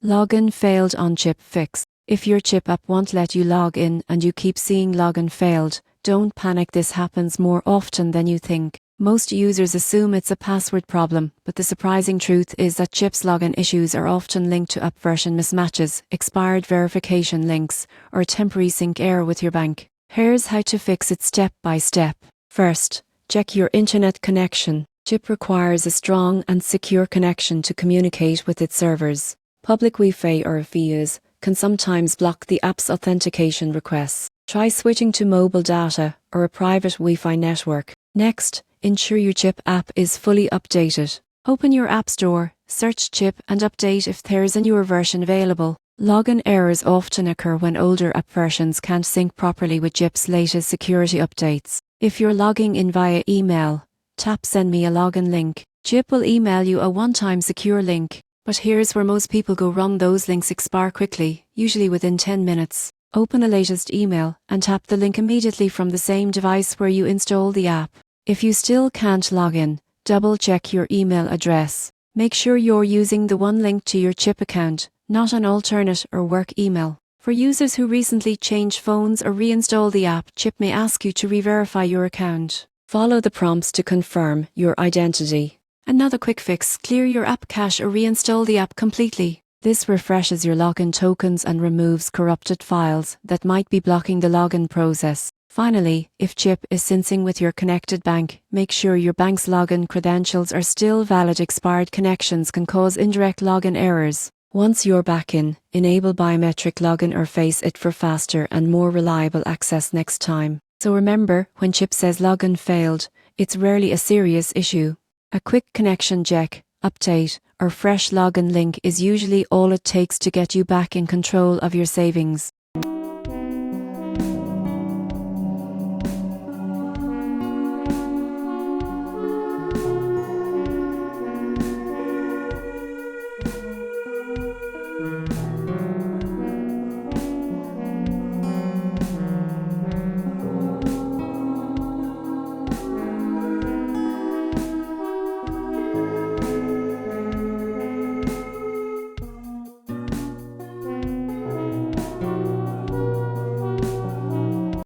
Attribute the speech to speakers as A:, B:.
A: Login failed on chip fix. If your chip app won't let you log in and you keep seeing login failed, don't panic. This happens more often than you think. Most users assume it's a password problem, but the surprising truth is that chip's login issues are often linked to app version mismatches, expired verification links, or a temporary sync error with your bank. Here's how to fix it step by step. First, check your internet connection. Chip requires a strong and secure connection to communicate with its servers. Public Wi-Fi or VIAs can sometimes block the app's authentication requests. Try switching to mobile data or a private Wi-Fi network. Next, ensure your chip app is fully updated. Open your App Store, search chip and update if there's a newer version available. Login errors often occur when older app versions can't sync properly with chip's latest security updates. If you're logging in via email, tap Send me a login link. Chip will email you a one-time secure link. But here's where most people go wrong. Those links expire quickly, usually within 10 minutes. Open the latest email and tap the link immediately from the same device where you install the app. If you still can't log in, double-check your email address. Make sure you're using the one linked to your chip account, not an alternate or work email. For users who recently changed phones or reinstall the app, Chip may ask you to re-verify your account. Follow the prompts to confirm your identity. Another quick fix: clear your app cache or reinstall the app completely. This refreshes your login tokens and removes corrupted files that might be blocking the login process. Finally, if Chip is syncing with your connected bank, make sure your bank's login credentials are still valid. Expired connections can cause indirect login errors. Once you're back in, enable biometric login or face it for faster and more reliable access next time. So remember, when Chip says login failed, it's rarely a serious issue. A quick connection check, update, or fresh login link is usually all it takes to get you back in control of your savings.